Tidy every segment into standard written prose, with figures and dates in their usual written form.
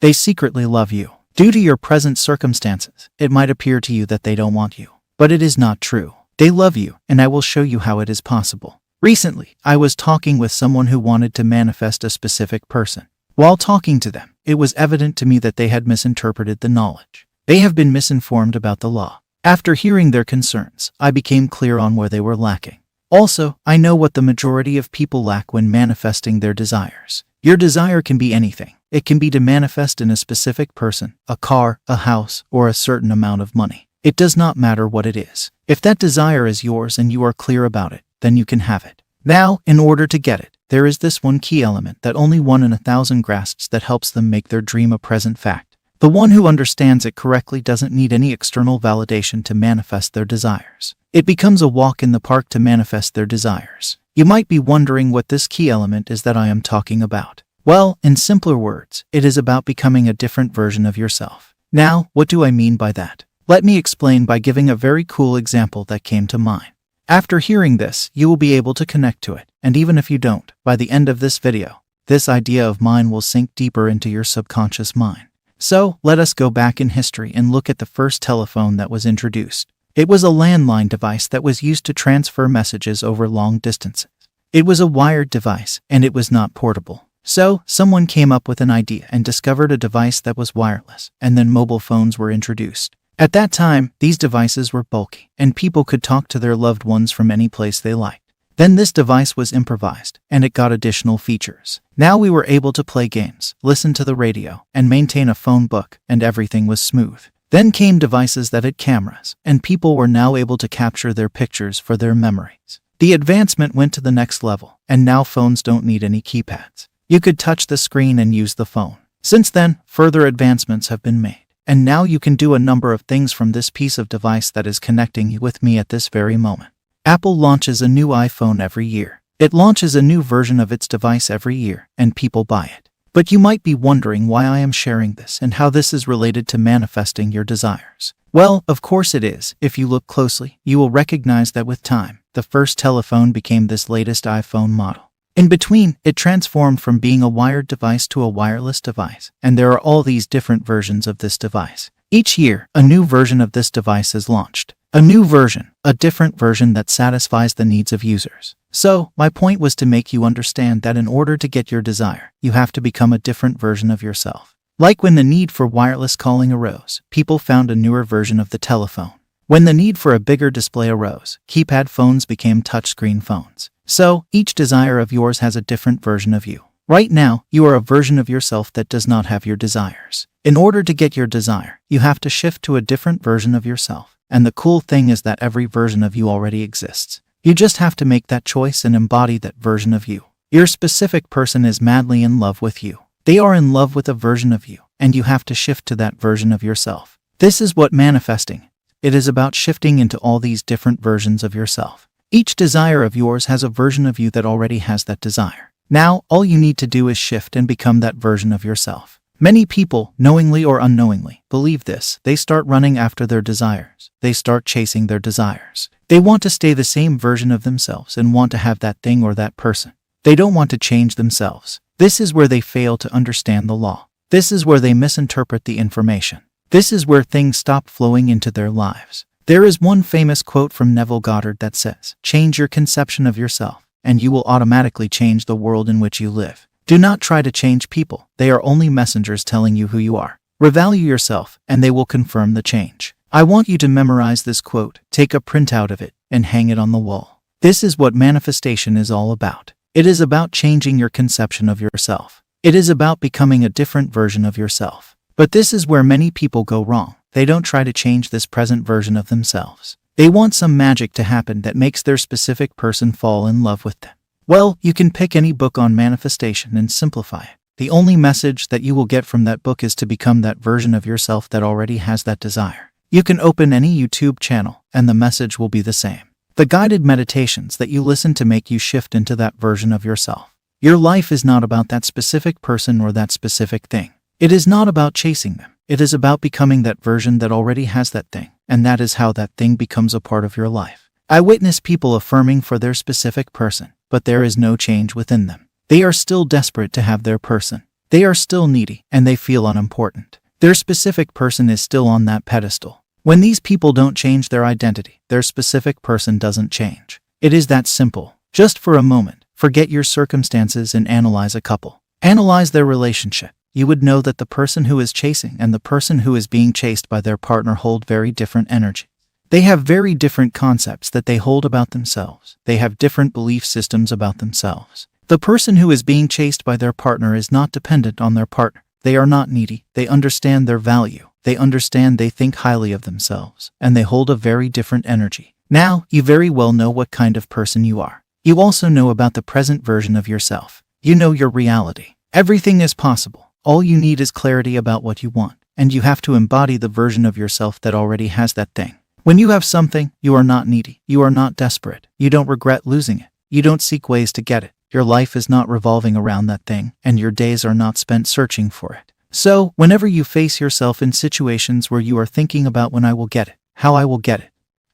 They secretly love you. Due to your present circumstances, it might appear to you that they don't want you. But it is not true. They love you, and I will show you how it is possible. Recently, I was talking with someone who wanted to manifest a specific person. While talking to them, it was evident to me that they had misinterpreted the knowledge. They have been misinformed about the law. After hearing their concerns, I became clear on where they were lacking. Also, I know what the majority of people lack when manifesting their desires. Your desire can be anything. It can be to manifest in a specific person, a car, a house, or a certain amount of money. It does not matter what it is. If that desire is yours and you are clear about it, then you can have it. Now, in order to get it, there is this one key element that only 1 in 1,000 grasps that helps them make their dream a present fact. The one who understands it correctly doesn't need any external validation to manifest their desires. It becomes a walk in the park to manifest their desires. You might be wondering what this key element is that I am talking about. Well, in simpler words, it is about becoming a different version of yourself. Now, what do I mean by that? Let me explain by giving a very cool example that came to mind. After hearing this, you will be able to connect to it, and even if you don't, by the end of this video, this idea of mine will sink deeper into your subconscious mind. So, let us go back in history and look at the first telephone that was introduced. It was a landline device that was used to transfer messages over long distances. It was a wired device, and it was not portable. So, someone came up with an idea and discovered a device that was wireless, and then mobile phones were introduced. At that time, these devices were bulky, and people could talk to their loved ones from any place they liked. Then this device was improvised, and it got additional features. Now we were able to play games, listen to the radio, and maintain a phone book, and everything was smooth. Then came devices that had cameras, and people were now able to capture their pictures for their memories. The advancement went to the next level, and now phones don't need any keypads. You could touch the screen and use the phone. Since then, further advancements have been made. And now you can do a number of things from this piece of device that is connecting you with me at this very moment. Apple launches a new iPhone every year. It launches a new version of its device every year, and people buy it. But you might be wondering why I am sharing this and how this is related to manifesting your desires. Well, of course it is. If you look closely, you will recognize that with time, the first telephone became this latest iPhone model. In between, it transformed from being a wired device to a wireless device, and there are all these different versions of this device. Each year, a new version of this device is launched. A new version, a different version that satisfies the needs of users. So, my point was to make you understand that in order to get your desire, you have to become a different version of yourself. Like when the need for wireless calling arose, people found a newer version of the telephone. When the need for a bigger display arose, keypad phones became touchscreen phones. So, each desire of yours has a different version of you. Right now, you are a version of yourself that does not have your desires. In order to get your desire, you have to shift to a different version of yourself. And the cool thing is that every version of you already exists. You just have to make that choice and embody that version of you. Your specific person is madly in love with you. They are in love with a version of you, and you have to shift to that version of yourself. This is what manifesting is. It is about shifting into all these different versions of yourself. Each desire of yours has a version of you that already has that desire. Now, all you need to do is shift and become that version of yourself. Many people, knowingly or unknowingly, believe this. They start running after their desires. They start chasing their desires. They want to stay the same version of themselves and want to have that thing or that person. They don't want to change themselves. This is where they fail to understand the law. This is where they misinterpret the information. This is where things stop flowing into their lives. There is one famous quote from Neville Goddard that says, "Change your conception of yourself, and you will automatically change the world in which you live." Do not try to change people. They are only messengers telling you who you are. Revalue yourself, and they will confirm the change. I want you to memorize this quote, take a printout of it, and hang it on the wall. This is what manifestation is all about. It is about changing your conception of yourself. It is about becoming a different version of yourself. But this is where many people go wrong. They don't try to change this present version of themselves. They want some magic to happen that makes their specific person fall in love with them. Well, you can pick any book on manifestation and simplify it. The only message that you will get from that book is to become that version of yourself that already has that desire. You can open any YouTube channel, and the message will be the same. The guided meditations that you listen to make you shift into that version of yourself. Your life is not about that specific person or that specific thing. It is not about chasing them. It is about becoming that version that already has that thing, and that is how that thing becomes a part of your life. I witness people affirming for their specific person, but there is no change within them. They are still desperate to have their person. They are still needy, and they feel unimportant. Their specific person is still on that pedestal. When these people don't change their identity, their specific person doesn't change. It is that simple. Just for a moment, forget your circumstances and analyze a couple. Analyze their relationship. You would know that the person who is chasing and the person who is being chased by their partner hold very different energy. They have very different concepts that they hold about themselves. They have different belief systems about themselves. The person who is being chased by their partner is not dependent on their partner. They are not needy. They understand their value. They understand they think highly of themselves, and they hold a very different energy. Now, you very well know what kind of person you are. You also know about the present version of yourself. You know your reality. Everything is possible. All you need is clarity about what you want, and you have to embody the version of yourself that already has that thing. When you have something, you are not needy. You are not desperate. You don't regret losing it. You don't seek ways to get it. Your life is not revolving around that thing, and your days are not spent searching for it. So, whenever you face yourself in situations where you are thinking about when I will get it, how I will get it,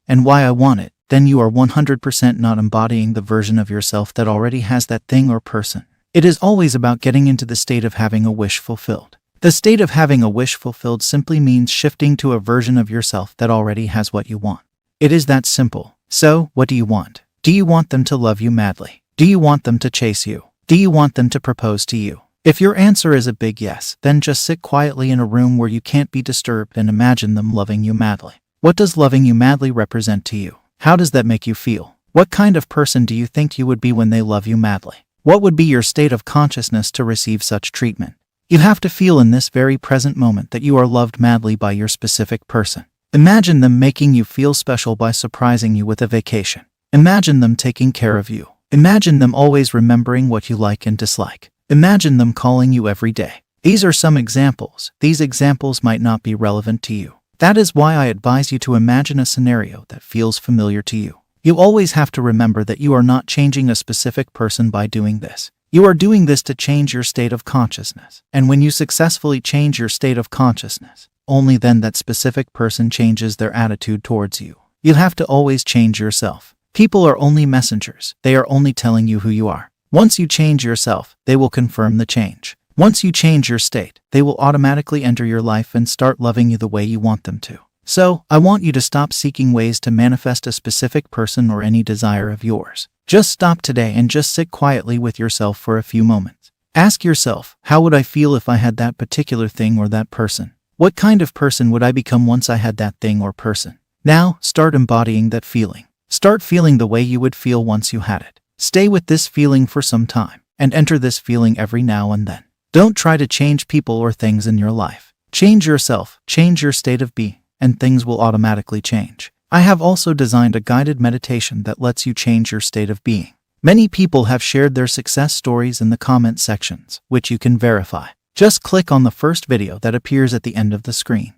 and why I want it, then you are 100% not embodying the version of yourself that already has that thing or person. It is always about getting into the state of having a wish fulfilled. The state of having a wish fulfilled simply means shifting to a version of yourself that already has what you want. It is that simple. So, what do you want? Do you want them to love you madly? Do you want them to chase you? Do you want them to propose to you? If your answer is a big yes, then just sit quietly in a room where you can't be disturbed and imagine them loving you madly. What does loving you madly represent to you? How does that make you feel? What kind of person do you think you would be when they love you madly? What would be your state of consciousness to receive such treatment? You have to feel in this very present moment that you are loved madly by your specific person. Imagine them making you feel special by surprising you with a vacation. Imagine them taking care of you. Imagine them always remembering what you like and dislike. Imagine them calling you every day. These are some examples. These examples might not be relevant to you. That is why I advise you to imagine a scenario that feels familiar to you. You always have to remember that you are not changing a specific person by doing this. You are doing this to change your state of consciousness. And when you successfully change your state of consciousness, only then that specific person changes their attitude towards you. You have to always change yourself. People are only messengers. They are only telling you who you are. Once you change yourself, they will confirm the change. Once you change your state, they will automatically enter your life and start loving you the way you want them to. So, I want you to stop seeking ways to manifest a specific person or any desire of yours. Just stop today and just sit quietly with yourself for a few moments. Ask yourself, how would I feel if I had that particular thing or that person? What kind of person would I become once I had that thing or person? Now, start embodying that feeling. Start feeling the way you would feel once you had it. Stay with this feeling for some time, and enter this feeling every now and then. Don't try to change people or things in your life. Change yourself, change your state of being, and things will automatically change. I have also designed a guided meditation that lets you change your state of being. Many people have shared their success stories in the comment sections, which you can verify. Just click on the first video that appears at the end of the screen.